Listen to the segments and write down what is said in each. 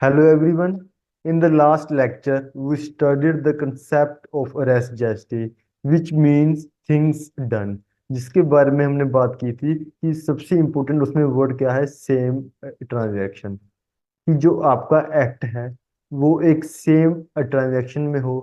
Hello everyone. In the last lecture, we studied the concept of arrest gesture, which means things done. जिसके बारे में हमने बात की थी कि सबसे इम्पोर्टेंट उसमें वर्ड क्या है, सेम ट्रांजैक्शन। कि जो आपका एक्ट है वो एक सेम ट्रांजैक्शन में हो,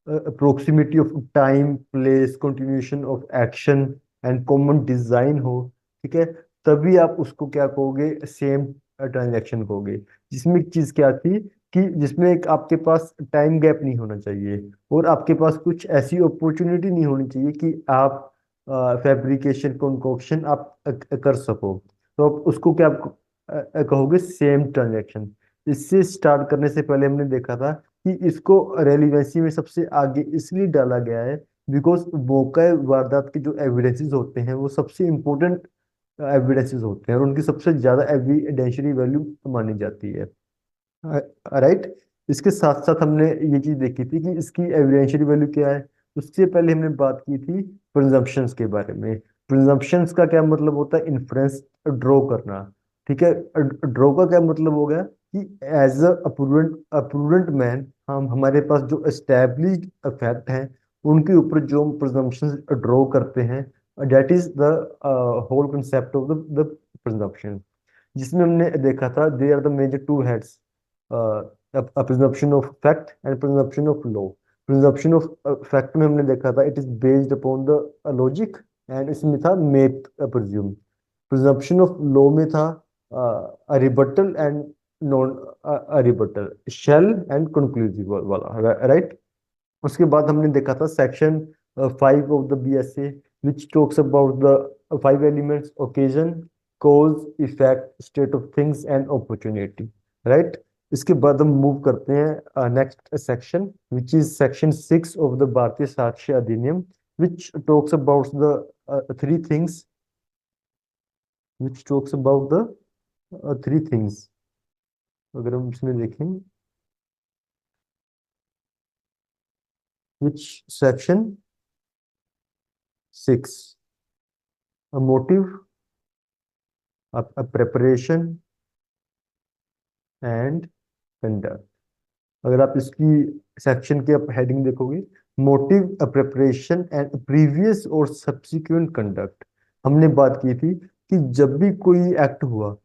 अप्रोक्सीमेटी of time, place, continuation of action and common design हो। ठीक है, तभी आप उसको क्या कहोगे, सेम ट्रांजैक्शन कहोगे। जिसमें एक चीज क्या थी कि जिसमें एक आपके पास टाइम गैप नहीं होना चाहिए और आपके पास कुछ ऐसी अपॉर्चुनिटी नहीं होनी चाहिए कि आप फैब्रिकेशन कंकोक्शन आप कर सको। तो आप उसको क्या कहोगे, सेम ट्रांजैक्शन। इससे स्टार्ट करने से पहले हमने देखा था कि इसको रेलिवेंसी में सबसे आगे इसलिए डाला गया है बिकॉज मौका वारदात के जो एविडेंसेस होते हैं वो सबसे इम्पोर्टेंट एविडेंसेस होते हैं और उनकी सबसे ज्यादा एविडेंशियरी वैल्यू मानी जाती है। राइट। इसके साथ साथ हमने ये चीज देखी थी कि इसकी एविडेंशियरी वैल्यू क्या है। उससे पहले हमने बात की थी प्रिजम्पशंस के बारे में। प्रिजम्पशंस का क्या मतलब होता है, इन्फ्रेंस ड्रॉ करना। ठीक है, ड्रॉ का क्या मतलब हो गया कि एज अ प्रूडेंट मैन हम हमारे पास जो एस्टेब्लिश्ड फैक्ट हैं उनके ऊपर जो हम प्रिजम्पशंस ड्रॉ करते हैं, that is the whole concept of the presumption. जिसमें हमने देखा था they are the major two heads, presumption of fact and presumption of law. Presumption of fact में हमने देखा था it is based upon the logic and इसमें था may presume. Presumption of law में था rebuttal and non rebuttal, shall and conclusive वाला। Right. उसके बाद हमने देखा था section 5 of the BSA which talks about the 5 elements, occasion, cause, effect, state of things and opportunity. Right. इसके बाद हम मूव करते हैं next section which is section 6 of the भारतीय साक्ष्य अधिनियम विच talks about the three things, which talks about the three things. अगर हम इसमें देखें, which section 6, a motive, a preparation and conduct. अगर आप इसकी सेक्शन के आप हेडिंग देखोगे, मोटिव, प्रिपरेशन एंड प्रीवियस और सब्सिक्वेंट कंडक्ट। हमने बात की थी कि जब भी कोई एक्ट हुआ,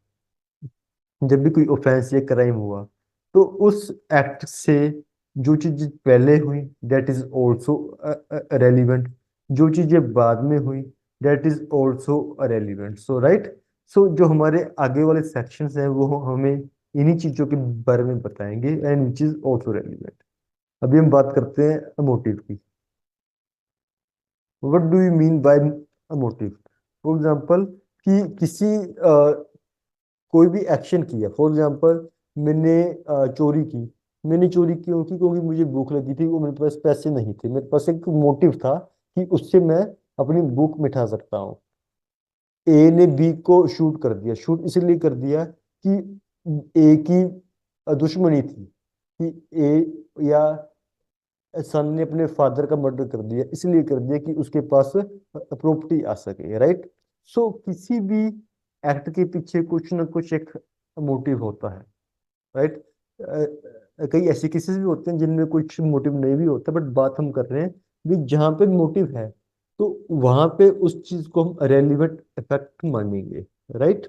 जब भी कोई ऑफेंस या क्राइम हुआ, तो उस एक्ट से जो चीज पहले हुई दैट इज आल्सो रेलिवेंट, जो चीजें बाद में हुई that is also relevant. So right. So जो हमारे आगे वाले सेक्शंस हैं वो हमें इन्हीं चीजों के बारे में बताएंगे and which is also relevant. अभी हम बात करते हैं मोटिव की। What do you mean by motive? For example कि किसी कोई भी एक्शन किया, फॉर एग्जांपल मैंने चोरी की। मैंने चोरी क्यों की? क्योंकि मुझे भूख लगी थी, वो मेरे पास पैसे नहीं थे, मेरे पास एक मोटिव था कि उससे मैं अपनी भूख मिटा सकता हूँ। ए ने बी को शूट कर दिया, शूट इसलिए कर दिया कि ए की दुश्मनी थी कि ए या सन ने अपने फादर का मर्डर कर दिया, इसलिए कर दिया कि उसके पास प्रॉपर्टी आ सके। राइट। सो किसी भी एक्ट के पीछे कुछ ना कुछ एक मोटिव होता है। राइट। कई ऐसे केसेस भी होते हैं जिनमें कुछ मोटिव नहीं भी होता, बट बात हम कर रहे हैं कि जहाँ पे मोटिव है तो वहां पे उस चीज को हम रेलिवेंट इफेक्ट मानेंगे। राइट।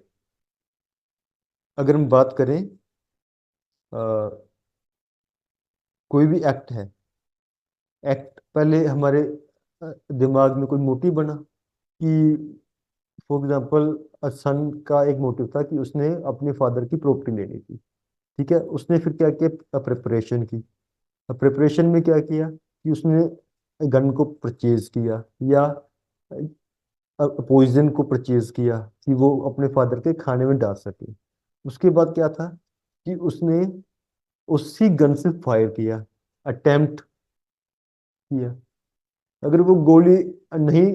अगर हम बात करें अ, कोई भी एक्ट है, एक्ट पहले हमारे दिमाग में कोई मोटिव बना कि फॉर एग्जाम्पल सन का एक मोटिव था कि उसने अपने फादर की प्रॉपर्टी लेनी थी। ठीक है, उसने फिर क्या किया, प्रिपरेशन की। प्रिपरेशन में क्या किया कि उसने गन को परचेज किया या पॉइजन को परचेज किया कि वो अपने फादर के खाने में डाल सके। उसके बाद क्या था कि उसने उसी गन से फायर किया, अटेम्प्ट किया। अगर वो गोली नहीं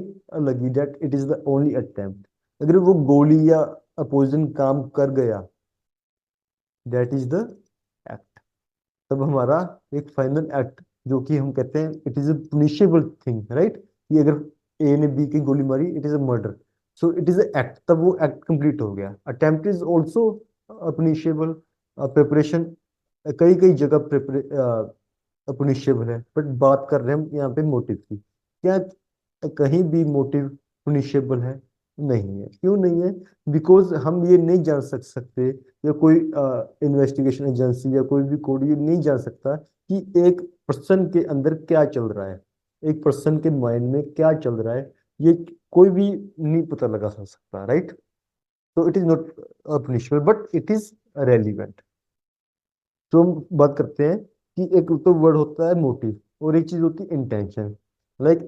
लगी, that it is the only attempt. अगर वो गोली या पॉइजन काम कर गया, दैट इज द एक्ट। तब हमारा एक फाइनल एक्ट, जो कि हम कहते हैं it is a punishable thing. Right. कि अगर ए ने बी की गोली मारी, it is a murder, so it is a act, तब वो एक्ट कंप्लीट हो गया। Attempt is also punishable, preparation कई कई जगह पुनिशेबल है, बट बात कर रहे हैं हम यहाँ पे मोटिव की। क्या कहीं भी मोटिव पुनिशेबल है? नहीं है। क्यों नहीं है? बिकॉज हम ये नहीं जान सकते, या कोई इन्वेस्टिगेशन एजेंसी या कोई भी कोड ये नहीं जान सकता कि एक पर्सन के अंदर क्या चल रहा है, एक पर्सन के माइंड में क्या चल रहा है। ये कोई भी नहीं पता लगा सकता, राइट? तो it is not punishable, but it is relevant. तो हम बात करते हैं कि एक तो वर्ड होता है मोटिव, और एक चीज होती है इंटेंशन। लाइक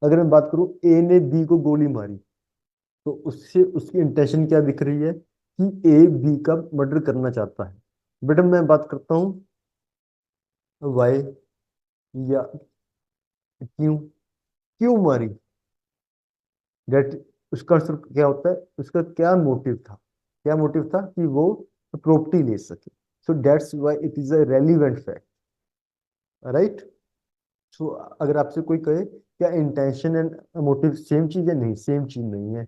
अगर मैं बात करूं, ए ने बी को गोली मारी, तो उससे उसकी इंटेंशन क्या दिख रही है कि ए बी का मर्डर करना चाहता है। बट मैं बात करता हूँ वाई, या क्यों, क्यों मारी, डेट उसका आंसर क्या होता है, उसका क्या मोटिव था? क्या मोटिव था? कि वो प्रॉपर्टी ले सके। So that's why it is a relevant fact, right? So अगर आपसे कोई कहे क्या इंटेंशन एंड मोटिव सेम चीज है, नहीं, सेम चीज नहीं है।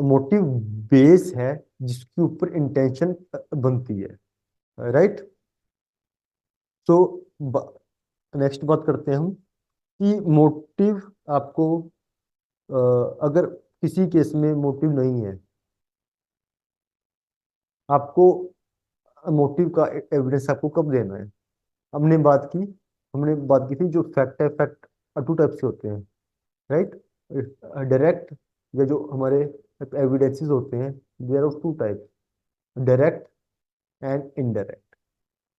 मोटिव बेस है जिसके ऊपर इंटेंशन बनती है, राइट? तो नेक्स्ट बात करते हैं हम कि मोटिव आपको, अगर किसी केस में मोटिव नहीं है, आपको मोटिव का एविडेंस आपको कब देना है? हमने बात की हमने बात की थी, जो फैक्ट है, फैक्ट टू टाइप से होते हैं, राइट? डायरेक्ट, या जो हमारे एविडेंसेस होते हैं, there of two type, direct and indirect.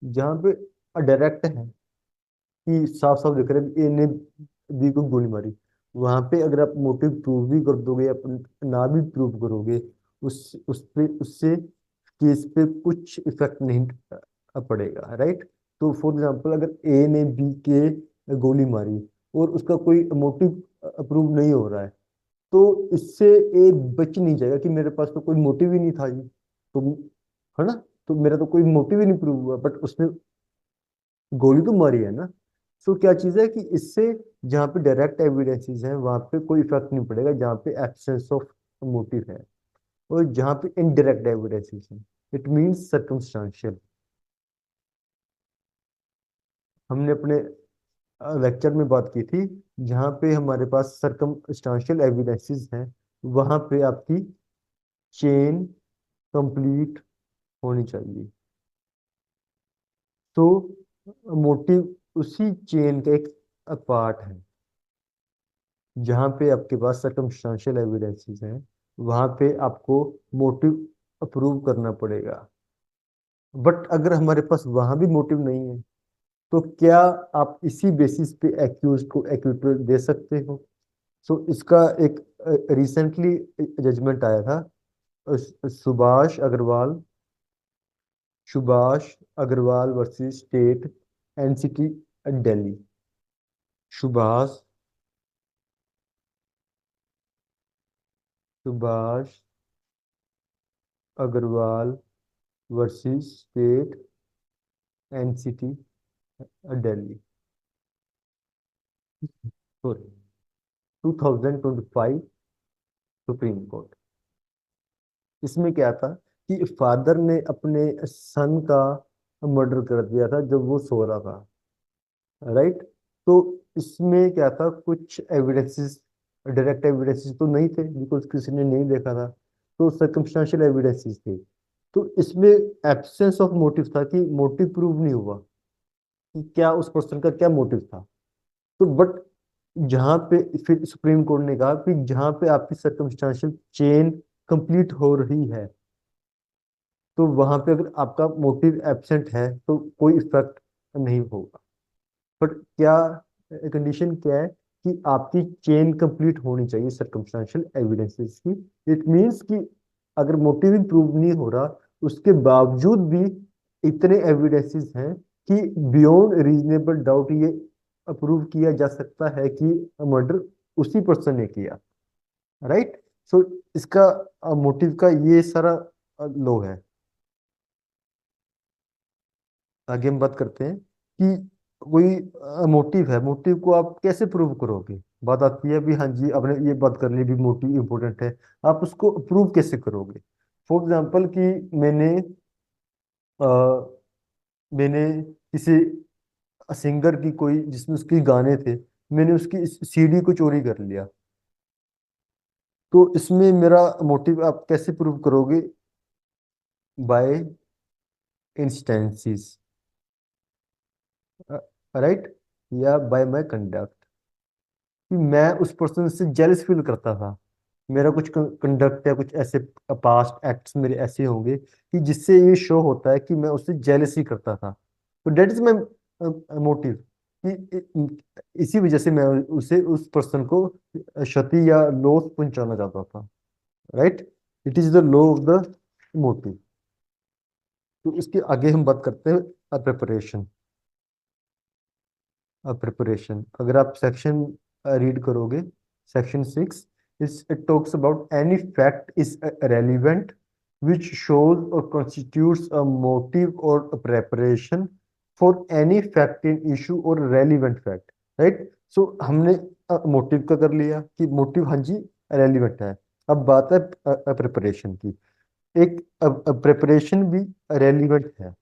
जहाँ पे डायरेक्ट है कि साफ साफ दिख रहा है ए ने बी को गोली मारी, वहां पे अगर आप मोटिव प्रूव भी कर दोगे या ना भी प्रूव करोगे, उस पे उससे केस पे कुछ इफेक्ट नहीं पड़ेगा, राइट? तो फॉर एग्जांपल, अगर ए ने बी के गोली मारी और उसका कोई मोटिव अप्रूव नहीं हो रहा है, तो इससे ए बच नहीं जाएगा कि मेरे पास तो कोई मोटिव ही नहीं था जी, तो, है ना? तो मेरा तो कोई मोटिव ही नहीं प्रूव हुआ, बट उसने गोली तो मारी है ना। सो क्या चीज है कि इससे, जहाँ पे डायरेक्ट एविडेंसेस हैं वहां पे कोई इफेक्ट नहीं पड़ेगा, जहाँ पे एब्सेंस ऑफ मोटिव है। और जहाँ पे इनडायरेक्ट एविडेंसेस हैं, इट मींस सर्कमस्टांशियल। हमने अपने लेक्चर में बात की थी, जहाँ पे हमारे पास सर्कमस्टांशियल एविडेंसेस हैं, वहां पे आपकी चेन कंप्लीट होनी चाहिए। तो मोटिव उसी चेन का एक पार्ट है। जहाँ पे आपके पास सर्कमस्टांशियल एविडेंसेस हैं, वहां पे आपको मोटिव अप्रूव करना पड़ेगा। बट अगर हमारे पास वहां भी मोटिव नहीं है, तो क्या आप इसी बेसिस पे एक्यूज को एक्विटल दे सकते हो? सो इसका एक रिसेंटली जजमेंट आया था, Subhash Agarwal, Subhash Agarwal versus state NCT Delhi. Subhash Subhash Agarwal versus state NCT Delhi, sorry, 2025 supreme court. इसमें क्या था कि फादर ने अपने सन का मर्डर कर दिया था जब वो सो रहा था, राइट? तो इसमें क्या था, कुछ एविडेंसेस, डायरेक्ट एविडेंसेस तो नहीं थे बिकॉज किसी ने नहीं देखा था, तो सर्कमस्टेंशियल एविडेंसेस थे। तो इसमें एब्सेंस ऑफ मोटिव था, कि मोटिव प्रूव नहीं हुआ कि क्या उस पर्सन का क्या मोटिव था। तो बट जहां पे फिर सुप्रीम कोर्ट ने कहा कि जहां पे आपकी सर्कमस्टांशियल चेन कंप्लीट हो रही है, तो वहां पे अगर आपका मोटिव एब्सेंट है तो कोई इफेक्ट नहीं होगा। बट क्या कंडीशन क्या है? कि आपकी चेन कंप्लीट होनी चाहिए सर्कमस्टांशियल एविडेंसेस की। इट मींस कि अगर मोटिव ही प्रूव नहीं हो रहा, उसके बावजूद भी इतने एविडेंसेस हैं कि बियॉन्ड रीजनेबल डाउट ये अप्रूव किया जा सकता है कि मर्डर उसी पर्सन ने किया, राइट? सो इसका मोटिव का ये सारा लो है। आगे हम बात करते हैं कि कोई मोटिव है, मोटिव को आप कैसे प्रूव करोगे? बात आती है भी, हाँ जी, आपने ये बात कर ली भी, मोटिव इंपॉर्टेंट है, आप उसको प्रूव कैसे करोगे? फॉर एग्जाम्पल कि मैंने मैंने किसी सिंगर की कोई जिसमें उसके गाने थे, मैंने उसकी सीडी को चोरी कर लिया, तो इसमें मेरा मोटिव आप कैसे प्रूव करोगे? बाय इंस्टेंसेस, राइट, या बाय माय कंडक्ट, कि मैं उस पर्सन से जेलस फील करता था। मेरा कुछ कंडक्ट या कुछ ऐसे पास्ट एक्ट्स मेरे ऐसे होंगे कि जिससे ये शो होता है कि मैं उससे जेलसी करता था। तो डेट इज माई मोटिव, कि इसी वजह से मैं उसे उस पर्सन को क्षति या लॉस पहुंचाना चाहता था, right. It is the law of the motive. तो इसके आगे हम बात करते हैं प्रिपरेशन। प्रिपरेशन, अगर आप सेक्शन रीड करोगे, section 6, it talks about any fact is relevant which shows or constitutes a motive or a preparation for any fact in issue or relevant fact, right? So हमने motive का कर लिया कि motive हाँ जी relevant है। अब बात है प्रिपरेशन की। एक प्रिपरेशन भी रेलिवेंट है,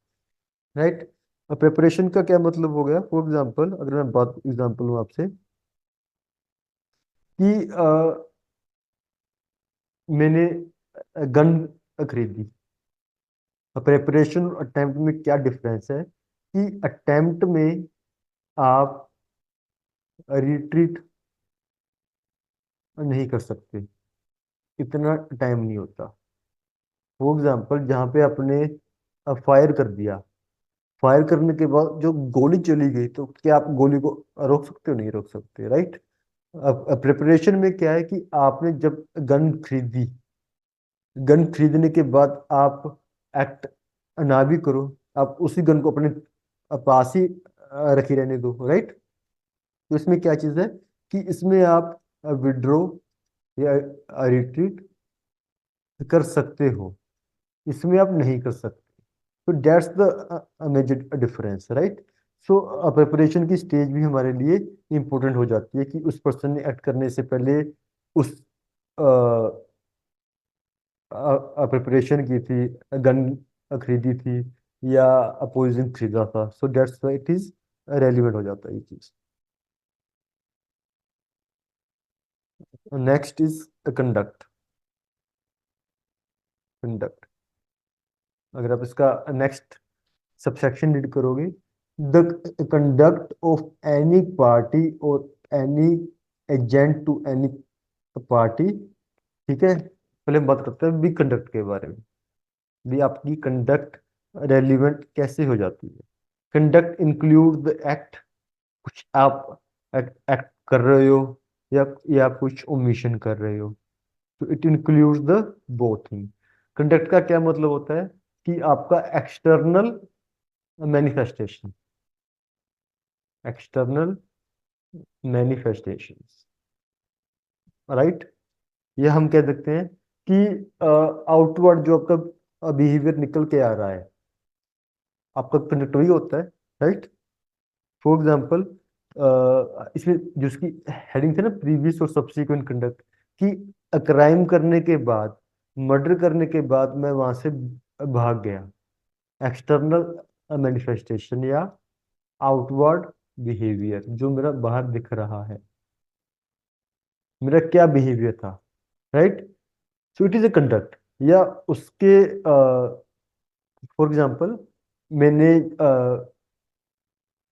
राइट। प्रिपरेशन का क्या मतलब हो गया? फॉर एग्जांपल, अगर मैं बात एग्जांपल हूँ आपसे कि मैंने गन खरीदी। प्रिपरेशन और अटेम्प्ट में क्या डिफरेंस है कि अटेम्प्ट में आप रिट्रीट नहीं कर सकते, इतना टाइम नहीं होता। फॉर एग्जांपल, जहाँ पे आपने फायर कर दिया, फायर करने के बाद जो गोली चली गई, तो क्या आप गोली को रोक सकते हो? नहीं रोक सकते, राइट। अब प्रिपरेशन में क्या है कि आपने जब गन खरीदी, गन खरीदने के बाद आप एक्ट ना भी करो, आप उसी गन को अपने पास ही रखी रहने दो, राइट। तो इसमें क्या चीज़ है कि इसमें आप विड्रॉ या रिट्रीट कर सकते हो, इसमें आप नहीं कर सकते। तो that's the major difference, right. So preparation की स्टेज भी हमारे लिए इंपॉर्टेंट हो जाती है कि उस पर्सन ने एक्ट करने से पहले उस प्रिपरेशन की थी, गन खरीदी थी या अपोजिंग खरीदा था। सो that's why it is relevant हो जाता है ये चीज। Next is conduct. कंडक्ट, अगर आप इसका नेक्स्ट सबसेक्शन रीड करोगे, the conduct of any party or any agent to any party, ठीक है। पहले हम बात करते हैं भी कंडक्ट के बारे में, भी आपकी कंडक्ट रेलिवेंट कैसे हो जाती है। कंडक्ट इंक्लूड द एक्ट, कुछ आप एक्ट कर रहे हो या कुछ ओमिशन कर रहे हो, तो it includes the both thing. Conduct का क्या मतलब होता है कि आपका external manifestation, external manifestations, right. ये हम कह सकते हैं कि आउटवर्ड जो आपका बिहेवियर निकल के आ रहा है, आपका कंडक्ट वही होता है, राइट। फॉर एग्जाम्पल, इसमें जो उसकी हेडिंग थे ना, प्रीवियस और सब्सिक्वेंट कंडक्ट, कि क्राइम करने के बाद, मर्डर करने के बाद मैं वहां से भाग गया, एक्सटर्नल मैनिफेस्टेशन या आउटवर्ड बिहेवियर जो मेरा बाहर दिख रहा है, मेरा क्या बिहेवियर था, right. So it is a conduct. या उसके फॉर एग्जाम्पल, मैंने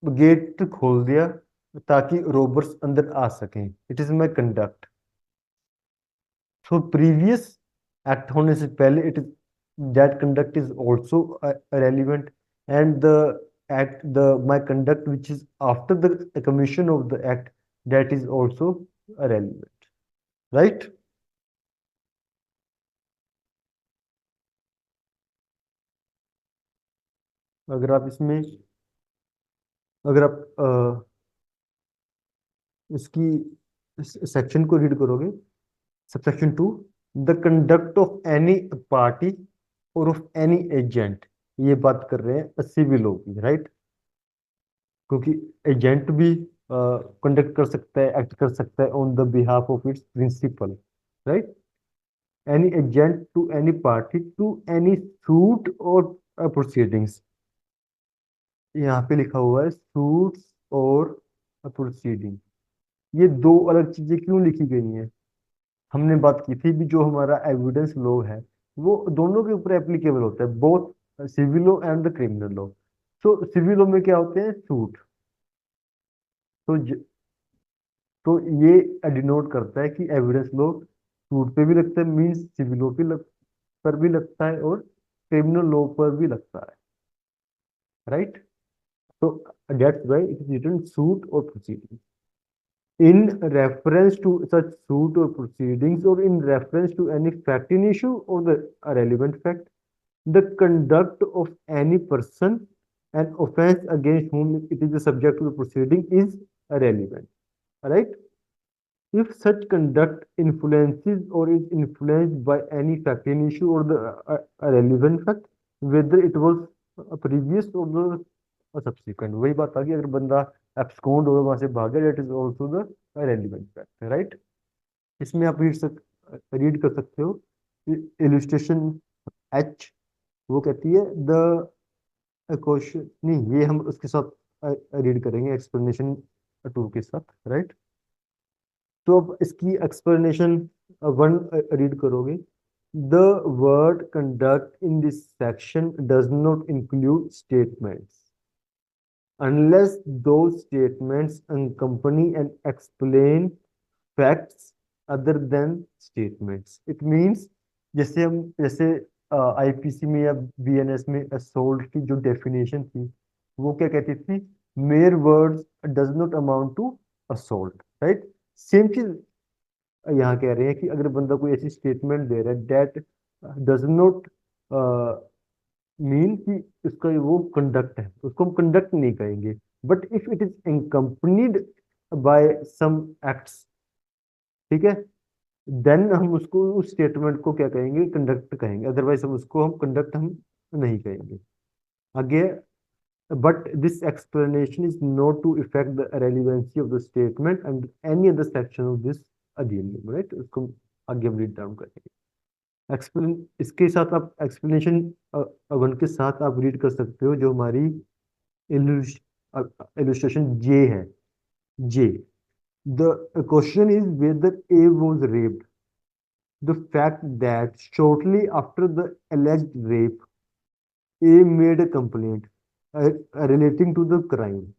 गेट खोल दिया ताकि रोबर्स अंदर आ सकें, it is my conduct. So previous act होने से पहले it is, that conduct is also relevant, and the act, the my conduct which is after the commission of the act, that is also relevant, right. अगर आप इसमें, अगर आप इसकी section को रीड करोगे, subsection 2, the conduct of any party और of any agent, ये बात कर रहे हैं सिविल लॉ की, राइट। क्योंकि एजेंट भी कंडक्ट कर सकता है, एक्ट कर सकता है on the behalf of its principal, right. Any agent to any party to any suit और प्रोसीडिंग्स, यहाँ पे लिखा हुआ है सूट्स और प्रोसीडिंग। ये दो अलग चीजें क्यों लिखी गई हैं? हमने बात की थी भी जो हमारा एविडेंस लॉ है वो दोनों के ऊपर एप्लीकेबल होता है, both civil law and the criminal law. तो सिविल लॉ में क्या होते हैं? सूट। तो तो ये डिनोट करता है कि एविडेंस लॉ सूट पे भी लगता है, मीन्स सिविल लॉ पर भी लगता है और क्रिमिनल लॉ पर भी लगता है, राइट? तो that's why it is written suit और proceeding. In reference to such suit or proceedings, or in reference to any fact in issue or the relevant fact, the conduct of any person, an offense against whom it is the subject of the proceeding is relevant. Right? If such conduct influences or is influenced by any fact in issue or the relevant fact, whether it was a previous or the subsequent, वही बात आ गई, अगर बंदा abscond और वहां से भागे, that is also the relevant fact, right? इसमें आप रीड कर सकते हो इलस्ट्रेशन एच। वो कहती है द क्वेश्चन, नहीं ये हम उसके साथ रीड करेंगे एक्सप्लेनेशन टू के साथ, राइट? तो अब इसकी एक्सप्लेनेशन वन रीड करोगे। The word conduct in this section does not include statements unless those statements accompany and explain facts other than statements. It means जैसे आईपीसी में या बीएनएस में असोल्ट की जो डेफिनेशन थी वो क्या कहती थी? Mere words does not amount to assault, right? Same चीज यहाँ कह रहे हैं कि अगर बंदा कोई ऐसी स्टेटमेंट दे रहा है दैट डज नॉट मीन कि उसका वो कंडक्ट है, उसको हम कंडक्ट नहीं कहेंगे, but if it is accompanied by some acts, ठीक है, देन हम उसको उस स्टेटमेंट को क्या कहेंगे? कंडक्ट कहेंगे, अदरवाइज हम कंडक्ट हम नहीं कहेंगे। आगे, but this explanation is not to effect the relevancy of the statement and any other section of this अधिनियम, राइट? उसको आगे हम रीड डाउन करेंगे। एक्सप्लेन इसके साथ आप एक्सप्लेनेशन वन के साथ आप रीड कर सकते हो जो हमारी इलस्ट्रेशन जे है। J, the question is whether A was raped. The fact that shortly after the alleged rape, A made a complaint relating to the crime.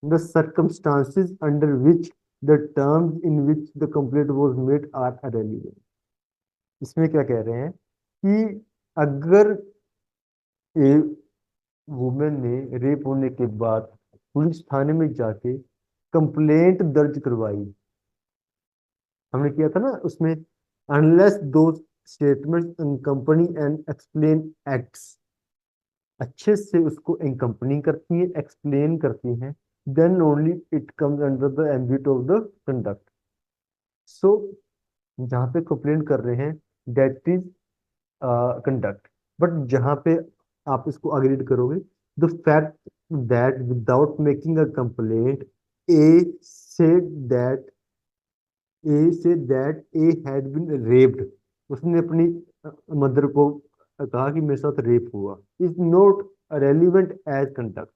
The circumstances under which the terms in which the complaint was made are irrelevant. इसमें क्या कह रहे हैं कि अगर ए women ने rape होने के बाद पुलिस थाने में जाके कंप्लेंट दर्ज करवाई, हमने किया था ना उसमें, अनलेस दो statement company and explain acts अच्छे से उसको encompassing करती हैं, एक्सप्लेन करती हैं, then only it comes under the ambit of the conduct. So जहाँ पे कंप्लेन कर रहे हैं दैट इज कंडक्ट, बट जहाँ पे आप इसको आगे रीड करोगे, the fact that without making a complaint A said that A had been raped, उसने अपनी मदर को कहा कि मेरे साथ रेप हुआ, is not relevant as conduct.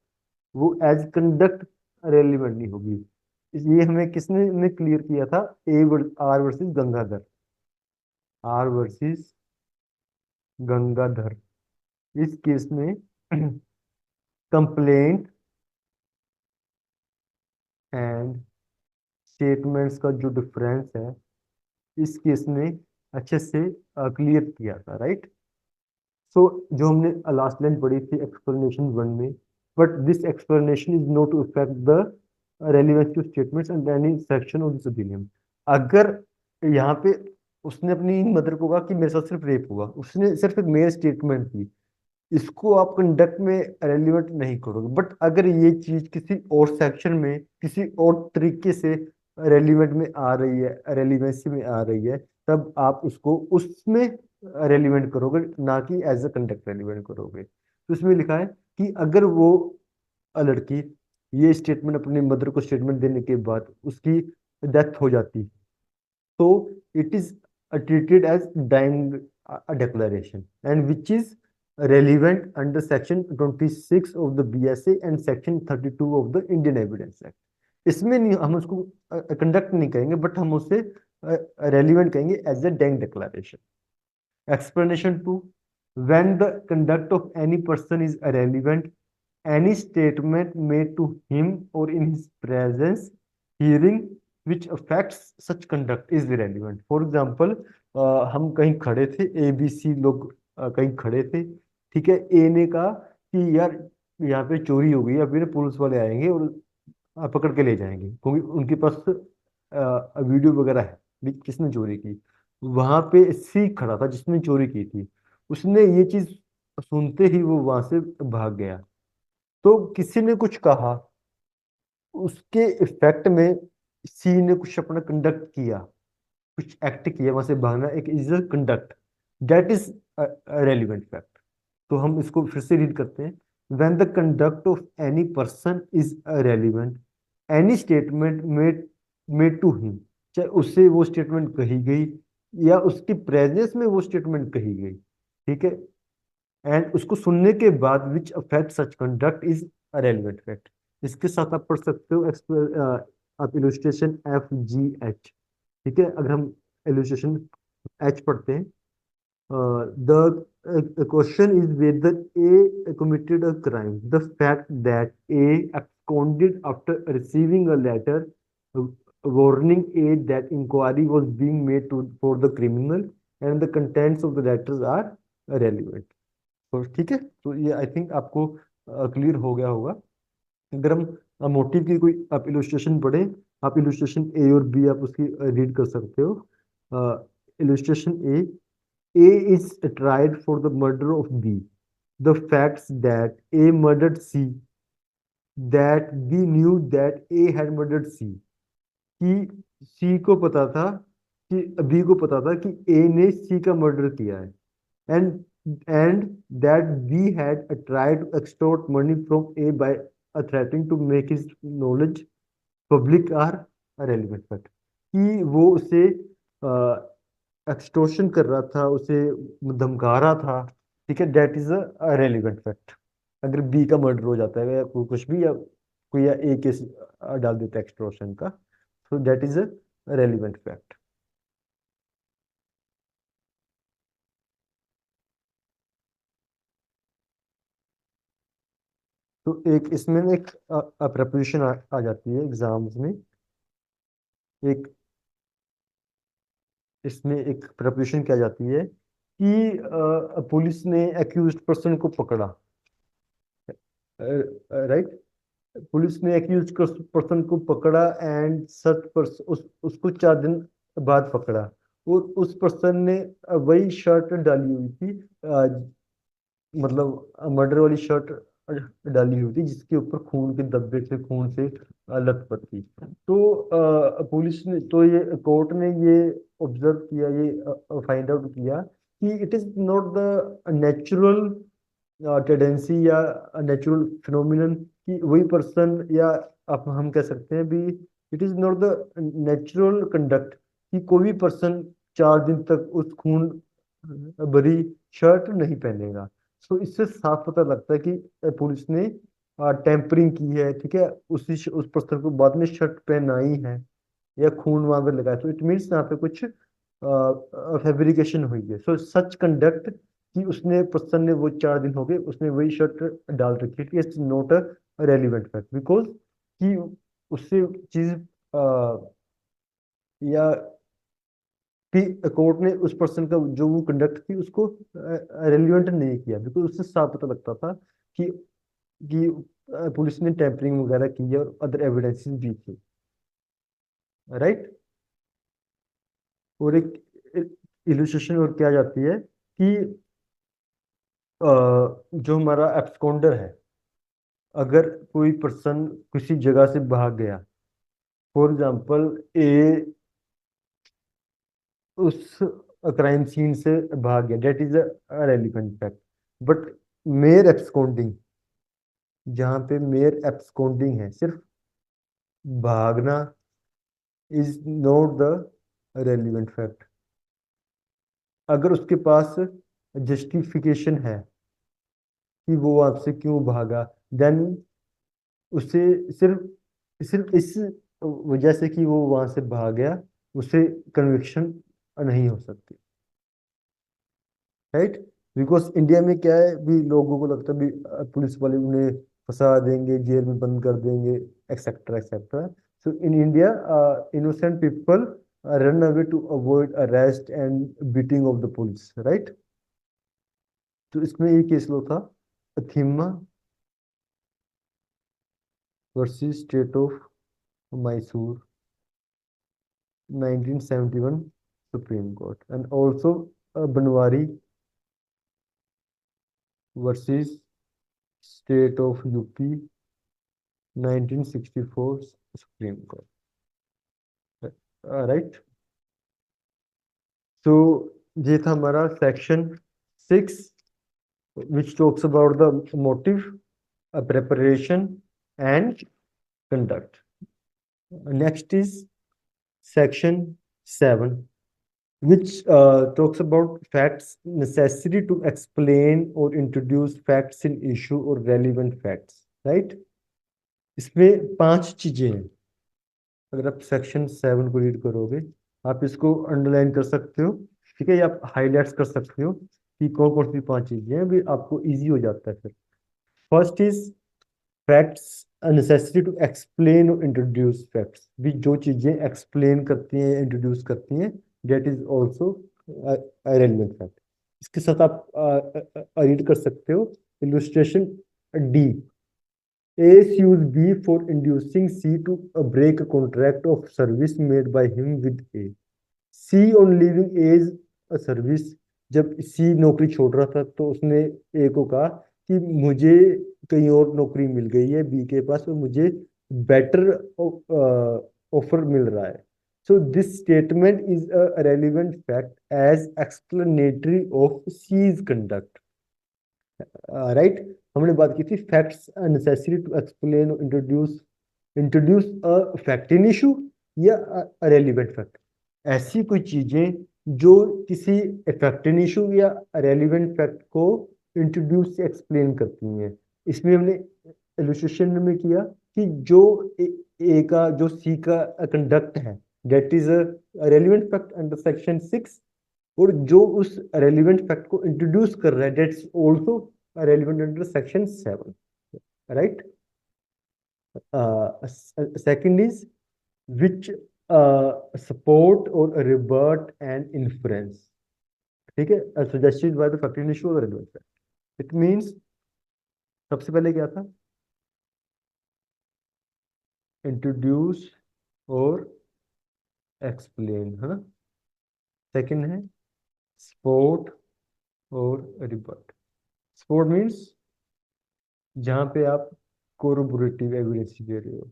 वो एज कंडक्ट रेलिवेंट नहीं होगी। इसलिए हमें किसने ने क्लियर किया था? R versus Gangadhar. R versus Gangadhar, इस केस में कंप्लेंट एंड स्टेटमेंट्स का जो डिफरेंस है इस केस में अच्छे से क्लियर किया था, राइट? सो जो हमने लास्ट लाइन पढ़ी थी एक्सप्लेनेशन वन में, but this explanation is not to effect the relevance to statements and any section of this अधिनियम। अगर यहाँ पे उसने अपनी मदर को कहा कि मेरे साथ सिर्फ रेप हुआ, उसने सिर्फ एक मेयर स्टेटमेंट दी, इसको आप कंडक्ट में रेलिवेंट नहीं करोगे, बट अगर ये चीज किसी और सेक्शन में किसी और तरीके से रेलिवेंट में आ रही है, रेलिवेंसी में आ रही है, तब आप उसको उसमें रेलिवेंट करोगे, ना कि एज अ कंडक्ट रेलिवेंट करोगे। तो इसमें लिखा है कि अगर वो लड़की ये स्टेटमेंट अपनी मदर को स्टेटमेंट देने के बाद उसकी डेथ हो जाती, तो it is treated as dying declaration and which is relevant under section 26 of the BSA and section 32 of the Indian Evidence Act. इसमें नहीं हम उसको कंडक्ट नहीं कहेंगे, बट हम उसे रेलिवेंट कहेंगे as a dying declaration. Explanation 2. When the conduct of any person is irrelevant, any statement made to him or in his presence, hearing, which affects such conduct is irrelevant. For example, हम कहीं खड़े थे, A B C लोग कहीं खड़े थे, ठीक है. ए ने कहा कि यार यहाँ पे चोरी हो गई, अभी ना पुलिस वाले आएंगे और पकड़ के ले जाएंगे, क्योंकि उनके पास वीडियो वगैरह है भी किसने चोरी की. वहां पे सी खड़ा था जिसने चोरी की थी, उसने ये चीज सुनते ही वो वहां से भाग गया. तो किसी ने कुछ कहा, उसके इफेक्ट में सी ने कुछ अपना कंडक्ट किया, कुछ एक्ट किया, वहां से भागना एक is a conduct that is relevant fact. तो हम इसको फिर से रीड करते हैं. When the conduct of any person is relevant, any statement made to him, चाहे उससे वो स्टेटमेंट कही गई या उसकी प्रेजेंस में वो स्टेटमेंट कही गई, ठीक है, एंड उसको सुनने के बाद which affect such conduct is relevant fact. इसके साथ आप पढ़ सकते हो आप इलस्ट्रेशन FGH, ठीक है. अगर हम इलस्ट्रेशन H पढ़ते हैं, the question is whether A committed a crime. The fact that A absconded after receiving a letter warning A that inquiry was being made for the criminal and the contents of the letters are relevant. तो ठीक है, तो ये I think आपको clear हो गया होगा. अगर हम मोटिव की कोई आप इलस्ट्रेशन पढ़ें, आप इलस्ट्रेशन ए और बी आप उसकी रीड कर सकते हो. Illustration A, A is tried for the murder of B. The facts that A murdered C, that B knew that A had murdered C. कि C को पता था कि B को पता था कि A ने C का मर्डर किया है. And that B had tried to extort money from A by threatening to make his knowledge public are relevant fact. कि वो उसे एक्सटोर्शन कर रहा था, उसे धमका रहा था, ठीक है, that is a relevant fact. अगर बी का मर्डर हो जाता है या कुछ भी, या कोई या ए केस डाल देता है एक्सटोर्शन का, so that is a relevant fact. तो एक इसमें एक प्रपोजिशन आ जाती है एग्जाम्स में. एक इसमें एक प्रपोजिशन क्या जाती है कि पुलिस ने एक्यूज्ड पर्सन को पकड़ा, राइट. पुलिस ने एक्यूज पर्सन को पकड़ा एंड सच पर्सन उसको 4 दिन बाद पकड़ा, और उस पर्सन ने वही शर्ट डाली हुई थी, मतलब मर्डर वाली शर्ट डाली हुई थी जिसके ऊपर खून के धब्बे थे, खून से लथपथ थी. तो पुलिस ने, तो ये कोर्ट ने ये ऑब्जर्व किया, ये फाइंड आउट किया कि it is not the natural tendency या नेचुरल फिनोमिनन कि वही पर्सन, या आप हम कह सकते हैं भी it is not the natural conduct कि कोई भी पर्सन 4 दिन तक उस खून भरी शर्ट नहीं पहनेगा. सो इससे साफ पता लगता है कि पुलिस ने टेम्परिंग की है, ठीक है, उस पर्सन को बाद में शर्ट पहनाई है या खून वहां पर लगाया. तो इट मीन्स यहाँ पे कुछ फैब्रिकेशन हुई है. सो सच कंडक्ट कि उसने पर्सन ने वो 4 दिन हो गए उसने वही शर्ट डाल रखी है, it's not a relevant fact because कि उससे चीज या कि कोर्ट ने उस पर्सन का जो वो कंडक्ट थी उसको रेलिवेंट नहीं किया, बिकॉज उससे साफ पता लगता था कि पुलिस ने टेम्परिंग वगैरह की है और अदर एविडेंसेस भी थे, राइट. और एक इलुस्ट्रेशन और क्या जाती है कि जो हमारा एब्सकॉन्डर है, अगर कोई पर्सन किसी जगह से भाग गया, फॉर एग्जांपल ए उस क्राइम सीन से भाग गया, that is a relevant fact. But mere absconding, जहाँ पे मेयर एब्सकॉन्डिंग है, सिर्फ भागना is not the relevant fact. अगर उसके पास जस्टिफिकेशन है, कि वो आपसे क्यों भागा, देन उसे सिर्फ सिर्फ इस वजह से कि वो वहां से भाग गया, उसे कन्विक्शन नहीं हो सकती, राइट। बिकॉज इंडिया में क्या है, भी लोगों को लगता है भी पुलिस वाले उन्हें फंसा देंगे, जेल में बंद कर देंगे, etcetera etcetera. So in India innocent people run away to avoid arrest and beating of the police, right. तो इसमें ये केस लो था, Athima versus state of Mysore, 1971 supreme court, and also Banwari versus state of UP, 1964 supreme court, right. तो ये था हमारा section 6, which talks about the motive, preparation and conduct. Next is section 7, which talks about facts necessary to explain or introduce facts in issue or relevant facts, right। इसमें 5 चीजें हैं। अगर आप section 7 को रीड करोगे, आप इसको अंडरलाइन कर सकते हो, ठीक है, या आप हाईलाइट्स कर सकते हो कि कौन कौन सी 5 चीजें हैं, भी आपको इजी हो जाता है फिर। First is facts necessity to explain और इंट्रोड्यूस फैक्ट्स, भी जो चीजें एक्सप्लेन करती हैं, इंट्रोड्यूस करती हैं, that is also relevant fact. इसके साथ आप रीड कर सकते हो illustration D, A sues B for inducing C to break a contract of service made by him with A. C on leaving A's service, जब C नौकरी छोड़ रहा था तो उसने A को कहा कि मुझे कहीं और नौकरी मिल गई है B के पास और मुझे बेटर ऑफर मिल रहा है। So this statement is a relevant fact as explanatory of C's conduct, right. हमने बात की थी facts necessary to explain, introduce introduce a fact in issue या रेलिवेंट फैक्ट, ऐसी कोई चीजें जो किसी फैक्ट इन इशू या रेलिवेंट फैक्ट को इंट्रोड्यूस या एक्सप्लेन करती हैं। इसमें हमने इलस्ट्रेशन में किया कि जो ए का जो सी का कंडक्ट है, that is a relevant fact under section 6, और जो उस रेलिवेंट फैक्ट को इंट्रोड्यूस कर रहा है, that's also relevant under section 7, right. Second is which support और रिबर्ट एंड इन्फ्लुएंस, ठीक है, suggested by the fact in issue और रेलिवेंट फैक्ट। इट मींस सबसे पहले क्या था, इंट्रोड्यूस और एक्सप्लेन, है ना। सेकंड है सपोर्ट और रिबर्ट। सपोर्ट मींस जहां पे आप कोरोबोरेटिव एविडेंस दे रहे हो,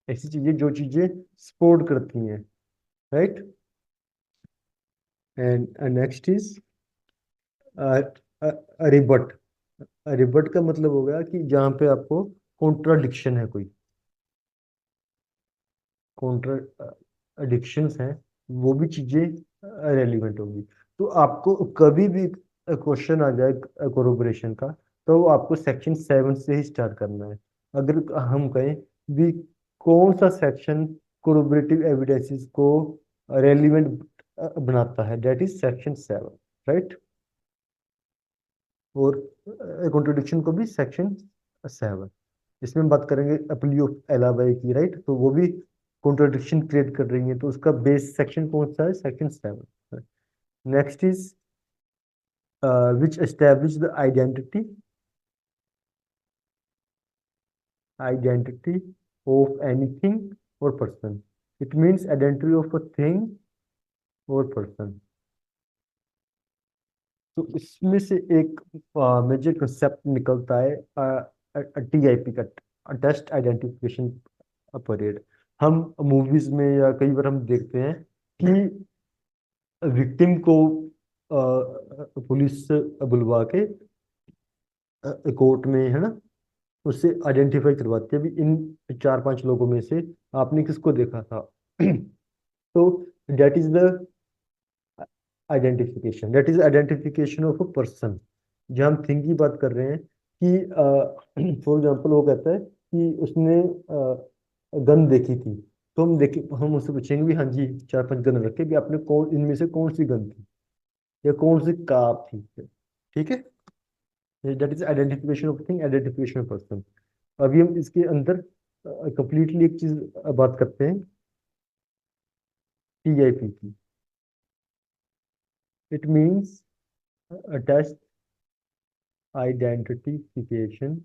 ऐसी चीजें जो चीजें सपोर्ट करती हैं, राइट। And next is रिबट। रिबट का मतलब हो गया कि जहां पे आपको कॉन्ट्राडिक्शन है, कोई कॉन्ट्राडिक्शंस हैं, वो भी चीजें रेलिवेंट होंगी। तो आपको कभी भी क्वेश्चन आ जाए कोरोबोरेशन का, तो आपको सेक्शन 7 से ही स्टार्ट करना है। अगर हम कहें भी कौन सा सेक्शन कोरोबोरेटिव एविडेंसेस को रेलिवेंट बनाता है, दैट इज सेक्शन 7, राइट। और कॉन्ट्रोडिक्शन को भी सेक्शन 7। इसमें हम बात करेंगे अपली ऑफ एलाबाई की, राइट, तो वो भी कॉन्ट्रोडिक्शन क्रिएट कर रही है, तो उसका बेस सेक्शन कौन सा है, section 7। Next is which establish the identity of anything or person. It means identity of a thing or person. तो इसमें से एक मेजर कंसेप्ट निकलता है TIP का, टेस्ट आइडेंटिफिकेशन परेड। हम मूवीज में या कई बार हम देखते हैं कि विक्टिम को पुलिस बुलवा के कोर्ट में, है ना, उससे आइडेंटिफाई करवाते हैं भी इन 4-5 लोगों में से आपने किसको देखा था। तो that is the identification of a person. जहाँ हम थिंग की बात कर रहे हैं कि फॉर एग्जांपल वो कहता है कि उसने गन देखी थी, तो हम उससे पूछेंगे भी हाँ जी, चार पांच गन रखे भी, आपने कौन इनमें से कौन सी गन थी या कौन सी कार थी। ठीक है, that is identification of thing, identification of person. अभी हम इसके अंदर कंप्लीटली एक चीज बात करते हैं, टीआईपी की। इट मींस अटैच्ड आइडेंटिफिकेशन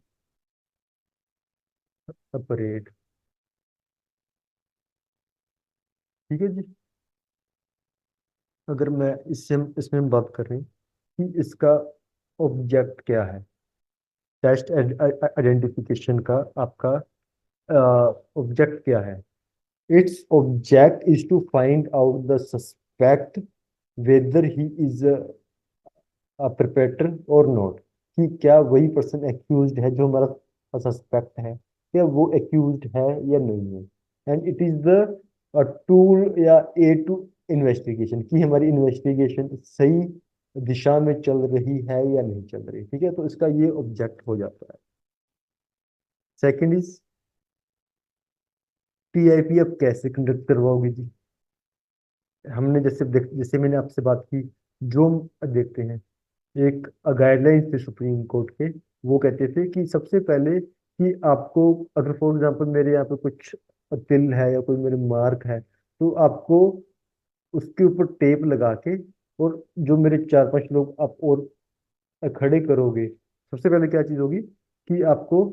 अपरेट। ठीक है जी। अगर मैं इसमें हम बात कर रहे हैं कि इसका ऑब्जेक्ट क्या है, टेस्ट आइडेंटिफिकेशन का आपका ऑब्जेक्ट क्या है। It's object is to find out the suspect whether he is perpetrator और नॉट, कि क्या वही पर्सन एक्यूज्ड है जो हमारा सस्पेक्ट है, क्या वो एक्यूज्ड है या नहीं है। And it is the tool या ए टू इन्वेस्टिगेशन, कि हमारी इन्वेस्टिगेशन सही दिशा में चल रही है या नहीं चल रही। ठीक है, तो इसका ये ऑब्जेक्ट हो जाता है। सेकंड इज टीआईपी अब कैसे कंडक्ट करवाओगे जी। हमने जैसे मैंने आपसे बात की, जो हम देखते हैं एक गाइडलाइन थे सुप्रीम कोर्ट के, वो कहते थे कि सबसे पहले कि आपको, अगर फॉर एग्जांपल मेरे यहाँ पे कुछ तिल है या कोई मेरे मार्क है, तो आपको उसके ऊपर टेप लगा के, और जो मेरे चार पांच लोग आप और खड़े करोगे, सबसे पहले क्या चीज होगी कि आपको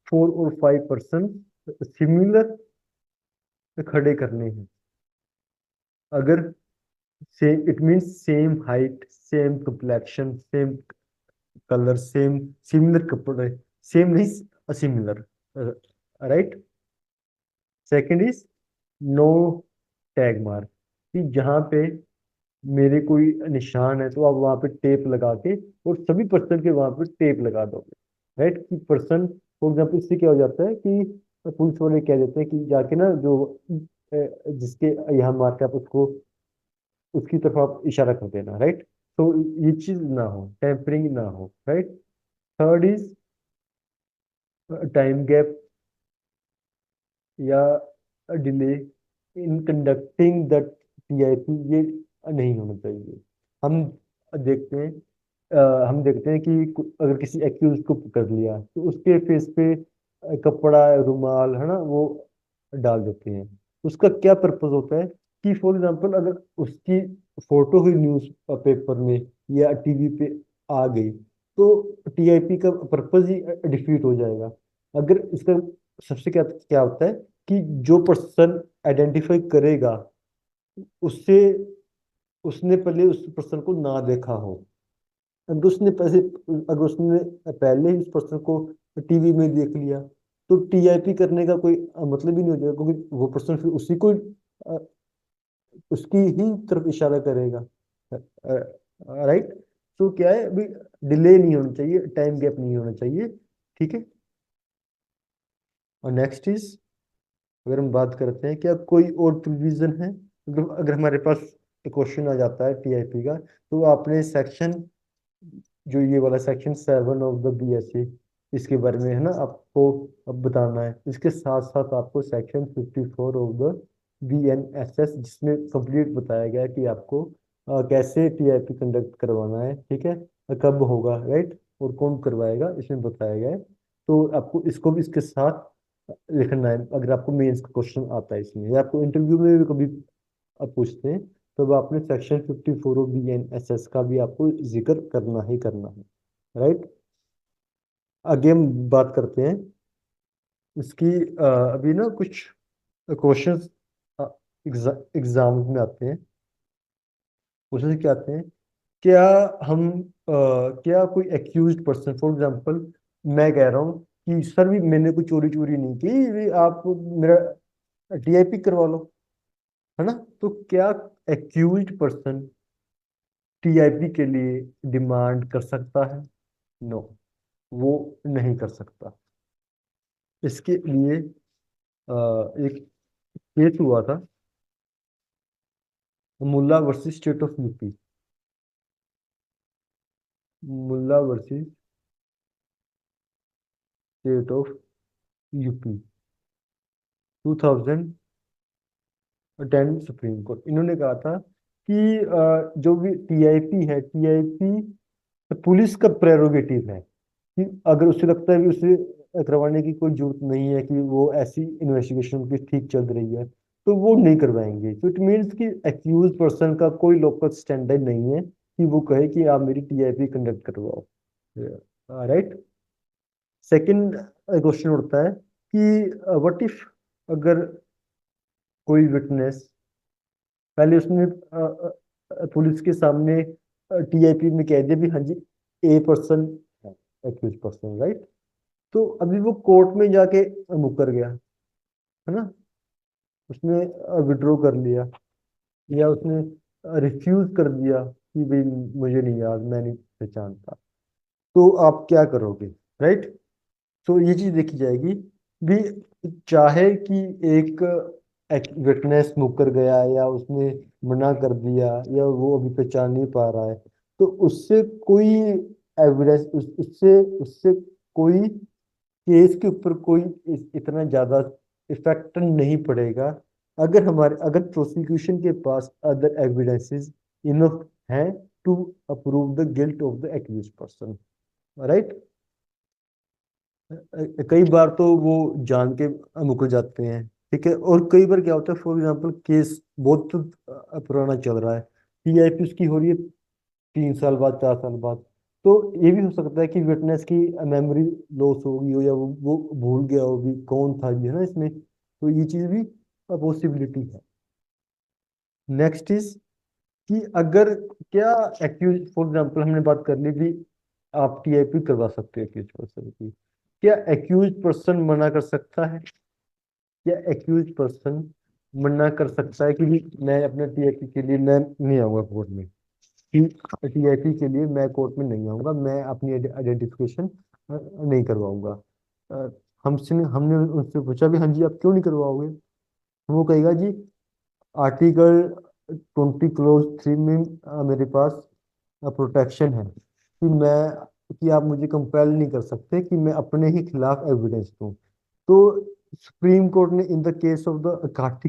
4 और 5 पर्सन सिमिलर खड़े करने हैं। अगर same, it means same height, same complexion, same colour, same, similar कपड़े, सेम नहीं similar, right. Second is no tag mark, कि जहाँ पे मेरे कोई निशान है तो आप वहां पे टेप लगा के, और सभी पर्सन के वहां पे टेप लगा दोगे, राइट। कि पर्सन, फॉर एग्जाम्पल इससे क्या हो जाता है कि पुलिस वाले कह देते हैं कि जाके ना जो जिसके यहाँ मार्क है आप उसको, उसकी तरफ आप इशारा कर देना, राइट। तो ये चीज ना हो, टेम्परिंग ना हो, right. Third is time gap या delay in conducting the TIP, ये नहीं होना चाहिए। हम देखते हैं हम देखते हैं कि अगर किसी एक्यूज को पकड़ लिया तो उसके फेस पे कपड़ा, रुमाल है ना, वो डाल देते हैं। उसका क्या पर्पज होता है कि फॉर एग्जांपल अगर उसकी फोटो हुई न्यूज पेपर में या टीवी पे आ गई, तो टीआईपी का पर्पज ही डिफीट हो जाएगा। अगर इसका सबसे क्या क्या होता है कि जो पर्सन आइडेंटिफाई करेगा, उससे उसने पहले उस पर्सन को ना देखा हो। अगर उसने पहले ही उस पर्सन को टीवी में देख लिया, तो टीआईपी करने का कोई मतलब ही नहीं हो जाएगा, क्योंकि वो पर्सन फिर उसी को उसकी ही तरफ इशारा करेगा, राइट। तो क्या है अभी, डिले नहीं होना चाहिए, टाइम गैप नहीं होना चाहिए। ठीक है। और नेक्स्ट इज, अगर हम बात करते हैं क्या कोई और प्रोविजन है, अगर हमारे पास क्वेश्चन आ जाता है टीआईपी का, तो आपने सेक्शन, जो ये वाला सेक्शन 7 ऑफ द बीएससी, इसके बारे में है ना आपको अब बताना है। इसके साथ साथ आपको सेक्शन 54 ऑफ द बीएनएसएस, जिसमें कंप्लीट बताया गया है कि आपको कैसे टीआईपी कंडक्ट करवाना है, ठीक है, कब होगा, राइट, और कौन करवाएगा, इसमें बताया गया है। तो आपको इसको भी इसके साथ लिखना है, अगर आपको मेंस का क्वेश्चन आता है इसमें, या आपको इंटरव्यू में भी कभी आप पूछते हैं, तो आपने सेक्शन 54 ऑफ बीएनएसएस का भी आपको जिक्र करना ही करना है, राइट। आगे हम बात करते हैं इसकी, अभी ना कुछ क्वेश्चंस एग्जाम में आते हैं। क्वेश्चन क्या आते हैं, क्या हम क्या कोई एक्यूज्ड पर्सन, फॉर एग्जांपल मैं कह रहा हूँ कि सर भी मैंने कोई चोरी चोरी नहीं की, भी आप मेरा टीआईपी करवा लो, है ना। तो क्या एक्यूज्ड पर्सन टीआईपी के लिए डिमांड कर सकता है? नो, वो नहीं कर सकता। इसके लिए एक केस हुआ था, Mulla versus state of UP. Mulla versus state of UP 2010 supreme court. इन्होंने कहा था कि जो भी टीआईपी है, टीआईपी पुलिस का प्रेरोगेटिव है कि अगर उसे लगता है कि उसे करवाने की कोई जरूरत नहीं है, कि वो ऐसी इन्वेस्टिगेशन की ठीक चल रही है, तो वो नहीं करवाएंगे। तो इट मीन्स कि एक्यूज पर्सन का कोई लोकल स्टैंडर्ड नहीं है कि वो कहे कि आप मेरी टीआईपी कंडक्ट करवाओ। राइट। सेकंड क्वेश्चन उठता है कि व्हाट इफ अगर कोई विटनेस पहले उसने पुलिस के सामने टीआईपी में कह दिया भी हाँ जी ए पर्सन है एक्यूज पर्सन, राइट। तो अभी वो कोर्ट में जाके मुकर गया, है ना, उसने विड्रॉ कर लिया, या उसने रिफ्यूज कर दिया कि भाई मुझे नहीं याद, मैं नहीं पहचानता, तो आप क्या करोगे, राइट। तो ये चीज देखी जाएगी भी, चाहे कि एक विटनेस मुकर गया या उसने मना कर दिया या वो अभी पहचान नहीं पा रहा है, तो उससे कोई एविडेंस उससे उससे कोई केस के ऊपर कोई इतना ज्यादा इफेक्ट नहीं पड़ेगा अगर प्रोसिक्यूशन के पास अदर एविडेंसेस इनफ हैं to approve the guilt of the accuse person, right. कई बार तो वो जान के मुकर जाते हैं, ठीक है। और कई बार क्या होता है, फॉर एग्जांपल केस बहुत पुराना चल रहा है, टीआईपी उसकी हो रही है 3 साल बाद, 4 साल बाद, तो ये भी हो सकता है कि विटनेस की मेमोरी लॉस हो गई हो, या वो भूल गया हो भी कौन था ये, है ना इसमें। तो ये चीज भी पॉसिबिलिटी है। नेक्स्ट इज कि अगर क्या एक्यूज, फॉर एग्जांपल हमने बात कर ली थी, आप टीआईपी करवा सकते हो एक्यूज पर्सन की, क्या एक्यूज पर्सन मना कर सकता है? क्या एक्यूज पर्सन मना कर सकता है कि भी मैं अपने टीआईपी के लिए मैं नहीं आऊंगा कोर्ट में, कि टीआईपी के लिए मैं कोर्ट में नहीं आऊंगा, मैं अपनी आइडेंटिफिकेशन नहीं करवाऊंगा। अ, हमसे हमने उनसे पूछा भी हाँ जी आप क्यों नहीं करवाओगे, वो कहेगा जी आर्टिकल 20 क्लोज 3 में मेरे पास प्रोटेक्शन है कि मैं कि आप मुझे कंपेल नहीं कर सकते कि मैं अपने ही खिलाफ एविडेंस दूं। तो सुप्रीम कोर्ट ने in the case of the Kathi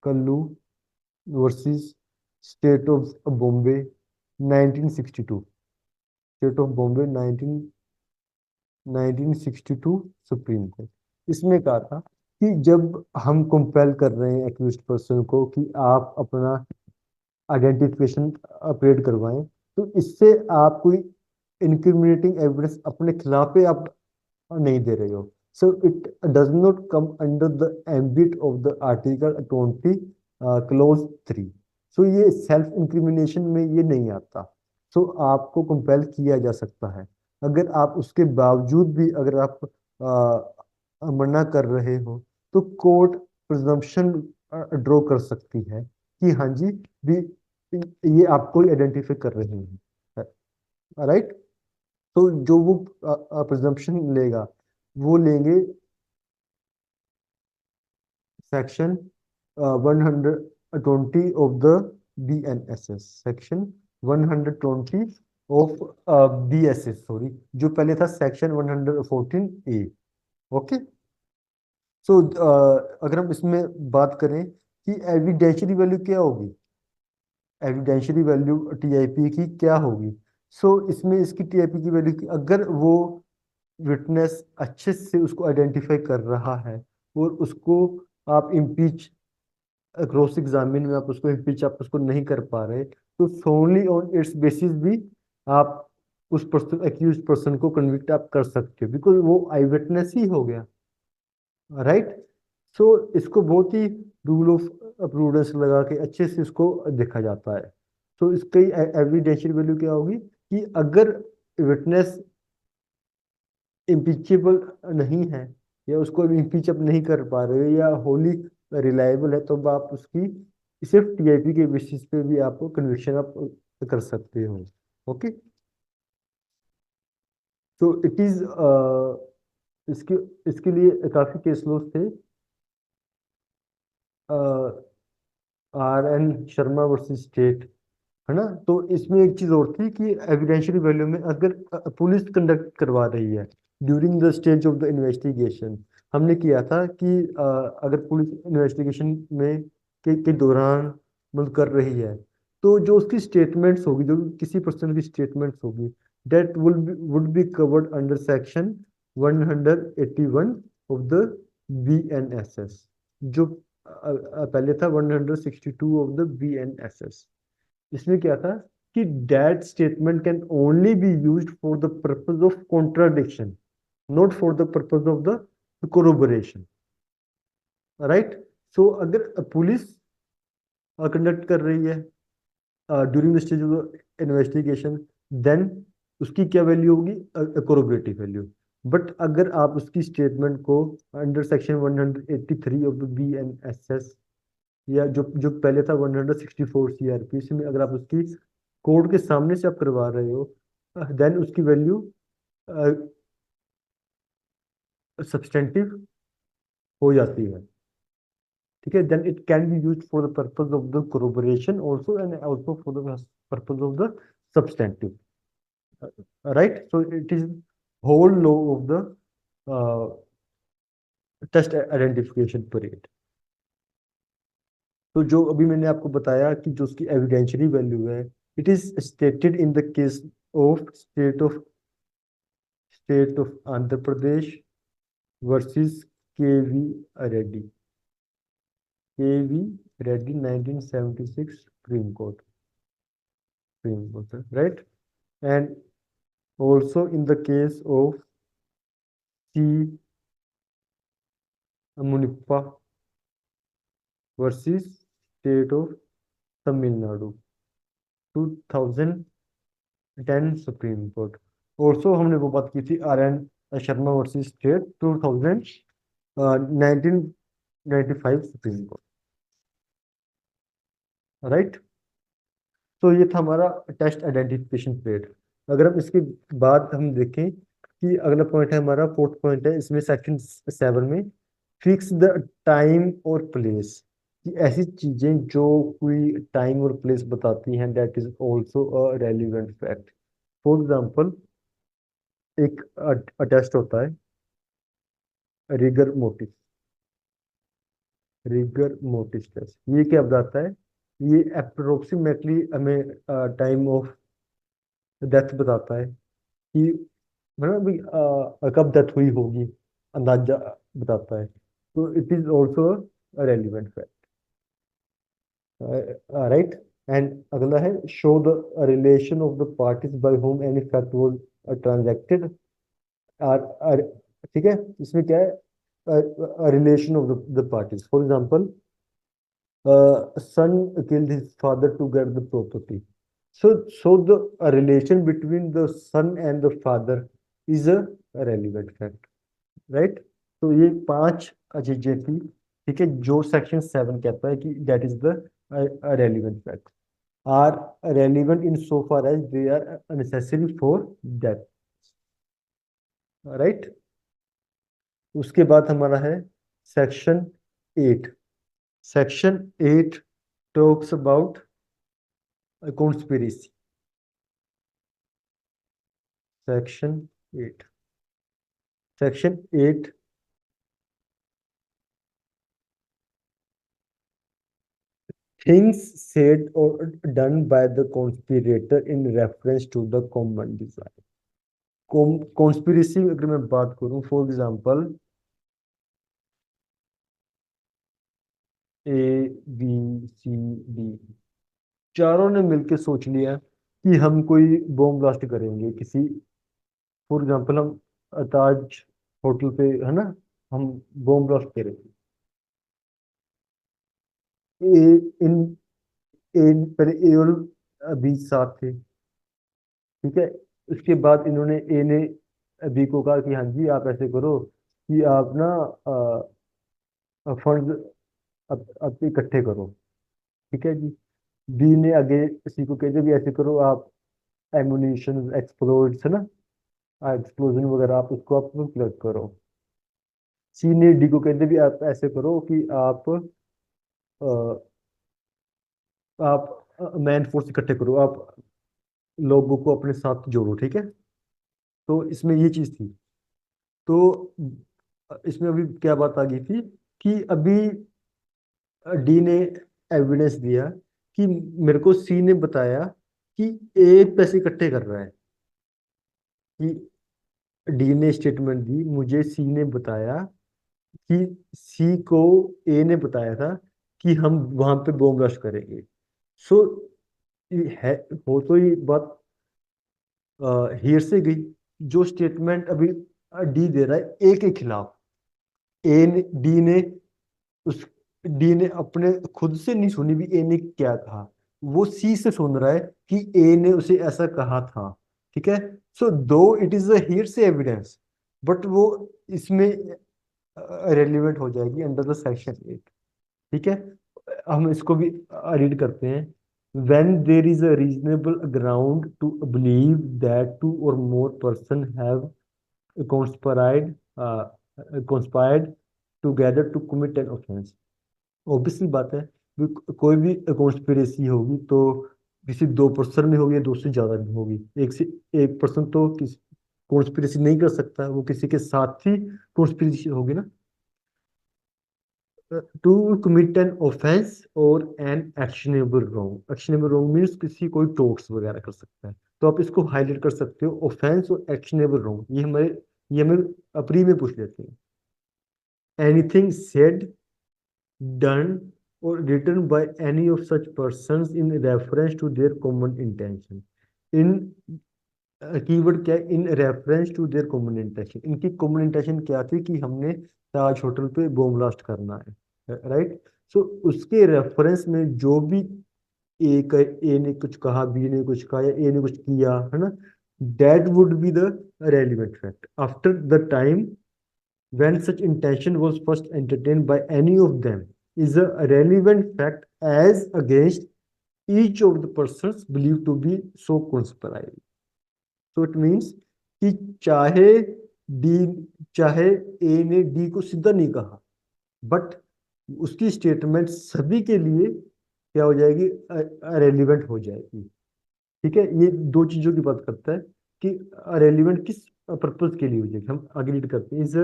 Kallu versus state of Bombay 1962, state of Bombay 1962 supreme court, इसमें कहा था कि जब हम कंपेल कर रहे हैं एक्यूज्ड पर्सन को कि आप अपना आइडेंटिफिकेशन अपडेट करवाएं, तो इससे आप कोई इनक्रिमिनेटिंग एविडेंस अपने खिलाफ पे आप नहीं दे रहे हो। So it does not come under the ambit of the article 20 close 3। सो ये सेल्फ इंक्रिमिनेशन में ये नहीं आता। सो आपको कंपेल किया जा सकता है, अगर आप उसके बावजूद भी अगर आप मना कर रहे हो, तो कोर्ट प्रिजम्पशन ड्रॉ कर सकती है कि हाँ जी भी ये आपको आइडेंटिफाई कर रहे हैं, राइट। तो जो वो प्रिजम्पशन लेगा, वो लेंगे section 120 of the BNSS, section 120 of BSS, sorry, जो पहले था सेक्शन 114A। ओके। सो अगर हम इसमें बात करें कि एविडेंशियरी वैल्यू क्या होगी, एविडेंशियरी वैल्यू टीआईपी की क्या होगी। सो इसमें इसकी टीआईपी की वैल्यू की, अगर वो विटनेस अच्छे से उसको आइडेंटिफाई कर रहा है और उसको आप इम्पीच क्रॉस एग्जामिन में आप उसको इम्पीच आप उसको नहीं कर पा रहे, तो सोनली ऑन इट्स बेसिस भी आप उस पर्सन एक्यूज पर्सन को कन्विक्ट आप कर सकते हो, बिकॉज वो आई विटनेस ही हो गया, राइट। सो इसको बहुत ही रूल ऑफ प्रूडेंस लगा के अच्छे से इसको देखा जाता है। तो इसकी एविडेंशियल वैल्यू क्या होगी कि अगर विटनेस इम्पीचेबल नहीं है, या उसको इम्पीच अप नहीं कर पा रहे हो, या होली रिलायबल है, तो आप उसकी सिर्फ टीआईपी के बेसिस पे भी आपको कन्विक्शन आप कर सकते हो। ओके। तो इट इज इसके इसके लिए काफी केस लॉस थे। RN शर्मा वर्सेस स्टेट है ना। तो इसमें एक चीज और थी कि एविडेंशियल वैल्यू में अगर पुलिस कंडक्ट करवा रही है during the stage of the investigation, हमने किया था कि अगर पुलिस इन्वेस्टिगेशन में के दौरान मतलब कर रही है, तो जो उसकी स्टेटमेंट्स होगी, जो किसी पर्सन की स्टेटमेंट्स होगी, that would be covered under section 181 of the BNSS, जो पहले था 162 ऑफ द BNSS। इसमें क्या था कि that statement can only be used for the purpose of contradiction, not for the purpose of the corroboration, right. So अगर police conduct कर रही है during the stage of investigation, then उसकी क्या वैल्यू होगी, कोरोबरेटिव वैल्यू। बट अगर आप उसकी स्टेटमेंट को under section 183 of the BNSS, या जो जो पहले था 164 CRPC में, अगर आप उसकी कोर्ट के सामने से आप करवा रहे हो, देन उसकी वैल्यू सब्सटेंटिव हो जाती है। ठीक है, then it can be used for the purpose of the corroboration also and also for the purpose of the substantive, right. So it is whole law of the test identification period. तो जो अभी मैंने आपको बताया कि जो उसकी evidentiary value है, it is stated in the case of state of Andhra Pradesh versus KV Reddy, KV Reddy 1976 supreme court, right. And also in the case of C. Munippa versus State of Tamil Nadu 2010 supreme court. Also हमने वो बात की थी RN Sharma versus state 1995 supreme court, right. तो ये था हमारा test identification period. अगर हम इसके बाद हम देखें कि अगला पॉइंट है हमारा, फोर्थ पॉइंट है इसमें सेक्शन 7 में, फिक्स द टाइम और प्लेस। कि ऐसी चीजें जो कोई टाइम और प्लेस बताती हैं, that is also a relevant fact. For example, एक टेस्ट होता है rigor mortis, rigor mortis test. ये क्या बताता है, ये अप्रोक्सीमेटली हमें टाइम ऑफ डेथ बताता है कि मतलब भी कब डेथ हुई होगी, अंदाजा बताता है। तो it is also relevant fact, right. And अगला है show the relation of the parties by whom any fact was transacted. ठीक है, इसमें क्या है, relation of the parties. For example, son killed his father to get the property. So the a relation between the son and the father is a relevant fact, right? तो ये 5 चीजें थी, ठीक है, जो सेक्शन 7 कहता है कि that is the relevant fact, are relevant in so far as they are necessary for death, right. उसके बाद हमारा है section 8। Section 8 talks about conspiracy। section 8, section 8, things said or done by the conspirator in reference to the common desire। Conspiracy अगर मैं बात करूं, for example ABCD, चारों ने मिलकर सोच लिया कि हम कोई बॉम्ब ब्लास्ट करेंगे किसी, फॉर एग्जांपल हम ताज होटल पे, है ना, हम बॉम्ब ब्लास्ट करेंगे। ए इन ए पहले ए और बी साथ थे, ठीक है। उसके बाद इन्होंने ए ने बी को कहा कि हाँ जी आप ऐसे करो कि आप ना फंड आप इकट्ठे करो, ठीक है जी। बी ने आगे सी को कह दिया कि ऐसे करो आप एमुनिशन एक्सप्लोड्स, है ना, एक्सप्लोजन वगैरह आप उसको आप कलेक्ट करो। सी ने डी को कह दिया कि आप ऐसे करो कि आप मैन फोर्स इकट्ठे करो, आप लोगों को अपने साथ जोड़ो, ठीक है। तो इसमें ये चीज थी। तो इसमें अभी क्या बात आ गई थी कि अभी डी ने एविडेंस दिया कि मेरे को सी ने बताया कि ए पैसे इकट्ठे कर रहा है, कि डी ने स्टेटमेंट दी, मुझे सी ने बताया कि सी को ए ने बताया था कि हम वहां पे बॉम्ब ब्लास्ट करेंगे। सो है, हो तो ये बात हियर से गई। जो स्टेटमेंट अभी डी दे रहा है ए के खिलाफ, ए ने डी ने उस डी ने अपने खुद से नहीं सुनी भी ए ने क्या कहा, वो सी से सुन रहा है कि ए ने उसे ऐसा कहा था, ठीक है। सो दो it is a hearsay evidence, but वो इसमें रेलिवेंट हो जाएगी अंडर द सेक्शन 8, ठीक है। हम इसको भी रीड करते हैं। when there is a reasonable ground to believe that two or more person have conspired uh, conspired together to commit an offense। Obviously बात है, कोई भी कॉन्स्पिरेसी होगी तो किसी दो पर्सन में होगी या दो से ज्यादा में होगी। एक से एक पर्सन तो किसी कॉन्स्पिरेसी नहीं कर सकता, वो किसी के साथ ही कॉन्स्पिरेसी होगी ना। टू कमिट एन ऑफेंस और an actionable wrong, actionable wrong means किसी कोई टोक्स वगैरह कर सकता है, तो आप इसको हाईलाइट कर सकते हो, ऑफेंस और एक्शनेबल रॉन्ग। ये हमें प्री में पूछ लेते हैं। Anything said, done, or written by any of such persons in reference to their common intention। इन कीवर्ड क्या है, in reference to their common intention. इनकी कॉमन इंटेंशन क्या थी कि हमने ताज होटल पे बॉम्ब ब्लास्ट करना है, राइट। सो उसके रेफरेंस में जो भी ए ने कुछ कहा, बी ने कुछ कहा, या ए ने कुछ किया, है ना, that would be the relevant fact after the time when such intention was first entertained by any of them is a relevant fact as against each of the persons believed to be so conspiring। So it means कि चाहे D चाहे ए ने D को सीधा नहीं कहा, but उसकी statement सभी के लिए क्या हो जाएगी, रेलिवेंट हो जाएगी, ठीक है। ये दो चीजों की बात करता है कि रेलिवेंट किस पर्पज के लिए हो जाएगी। हम आगे रीड करते हैं। Is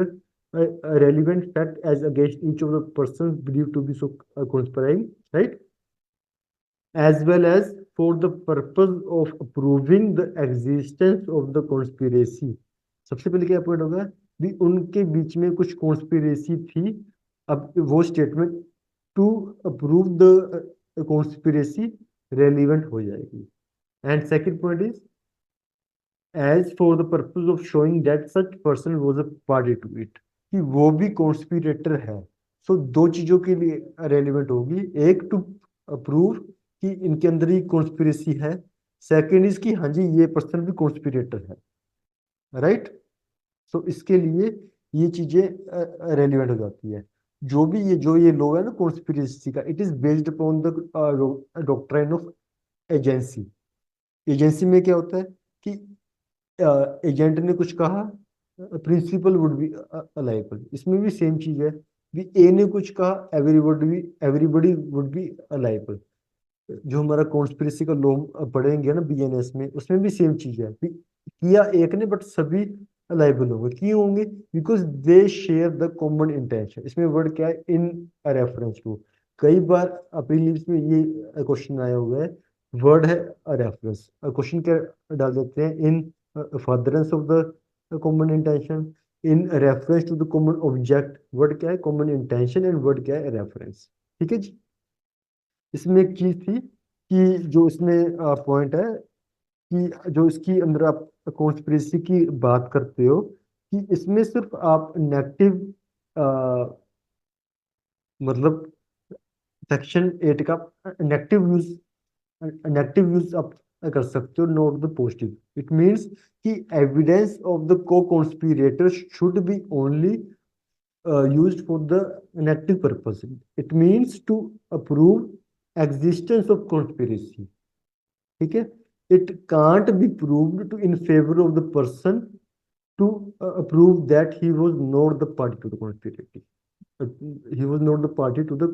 relevant fact as against each of the person believe to be so conspiring, right, as well as for the purpose of proving the existence of the conspiracy. सबसे पहले क्या पॉइंट होगा, भी उनके बीच में कुछ कॉन्स्पिरेसी थी। अब वो statement to prove the conspiracy relevant हो जाएगी। And second point is as for the purpose of showing that such person was a party to it, कि वो भी कॉन्स्पिरेटर है। सो दो चीजों के लिए रेलिवेंट होगी, एक टू प्रूव कि इनके अंदर ही कॉन्स्पिरेसी है, सेकंड इज कि हाँ जी ये पर्सन भी कॉन्स्पिरेटर है, राइट। सो इसके लिए ये चीजें रेलिवेंट हो जाती है। जो ये लॉ है ना कॉन्स्पिरेसी का, it is based upon the doctrine of agency. Agency में क्या होता है कि एजेंट ने कुछ कहा, प्रिंसिपल वुड बी अलाइबल। इसमें भी सेम चीज है, भी ए ने कुछ कहा, एवरीबॉडी वुड बी अलाइबल। जो हमारा कॉन्स्पिरेसी का लॉ पढ़ेंगे ना बीएनएस में, उसमें भी सेम चीज है, भी किया एक ने बट सभी अलाइबल होंगे। क्यों होंगे, because they share the common intention. इसमें वर्ड क्या है, इन रेफरेंस टू। कई बार अपनी लिप्स में ये क्वेश्चन आया हुआ है, वर्ड है रेफरेंस, क्वेश्चन क्या डाल देते हैं, in furtherance of the common intention, in reference to the common object. Word क्या है, कॉमन इंटेंशन, एंड वर्ड क्या है, रेफरेंस, ठीक है जी। इसमें एक चीज थी कि जो इसमें पॉइंट है कि जो इसकी अंदर आप कॉन्स्पिरेसी की बात करते हो, कि इसमें सिर्फ आप नेगेटिव मतलब सेक्शन 8 का नेगेटिव यूज आप कर सकते हो, note the positive. It means कि एविडेंस ऑफ द को conspirator should be only used for the negative purpose। It means to approve existence of conspiracy, ठीक है। It can't be proved to in favor of the person to prove that he was not the party to the conspiracy। He was not the party to the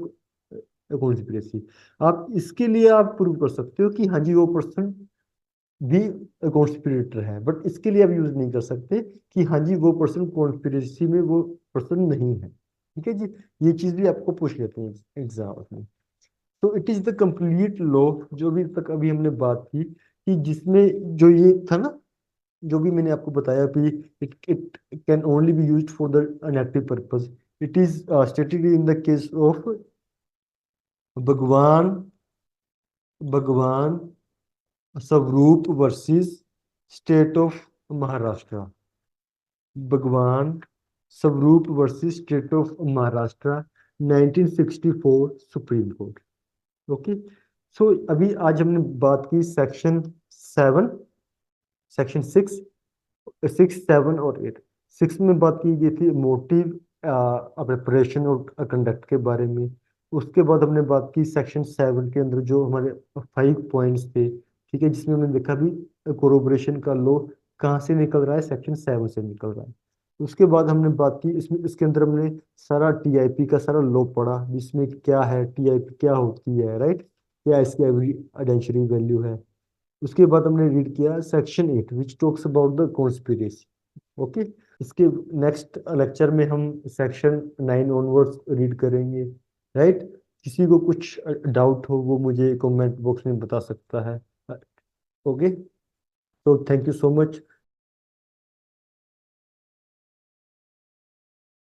conspiracy. आप इसके लिए आप prove कर सकते हो कि हाँ जी वो पर्सन भी कॉन्स्पिरेटर है, बट इसके लिए आप यूज नहीं कर सकते कि हाँ जी वो पर्सन कॉन्स्पिरेसी में वो पर्सन नहीं है। ठीक है जी, ये चीज भी आपको पूछ लेते हैं एग्जाम में। तो it is the complete law, जो भी तक अभी हमने बात की, कि जिसमें जो ये था ना, जो भी मैंने आपको बताया कि it it can only be used for the unactive purpose. It is stated in the case of Bhagwan Bhagwan Swarup versus state of Maharashtra. Bhagwan Swarup versus state of Maharashtra, 1964 supreme court. Okay. So अभी आज हमने बात की सेक्शन 7, सेक्शन 6, 6, 7 और 8। 6 में बात की गई थी मोटिव, प्रिपरेशन और कंडक्ट के बारे में। उसके बाद हमने बात की सेक्शन 7 के अंदर जो हमारे 5 पॉइंट्स थे, ठीक है, जिसमें हमने देखा भी कोरोबोरेशन का लॉ कहाँ से निकल रहा है, सेक्शन 7 से निकल रहा है। उसके बाद हमने बात की इसमें, इसके अंदर हमने सारा टीआईपी का सारा लॉ पढ़ा, जिसमें क्या है टीआईपी, क्या होती है, राइट, क्या इसकी एविडेंशियरी वैल्यू है। उसके बाद हमने रीड किया section 8 which talks about the conspiracy. Okay. इसके नेक्स्ट लेक्चर में हम सेक्शन 9 ऑनवर्ड्स रीड करेंगे, राइट। किसी को कुछ डाउट हो वो मुझे कमेंट बॉक्स में बता सकता है। ओके। तो थैंक यू सो मच।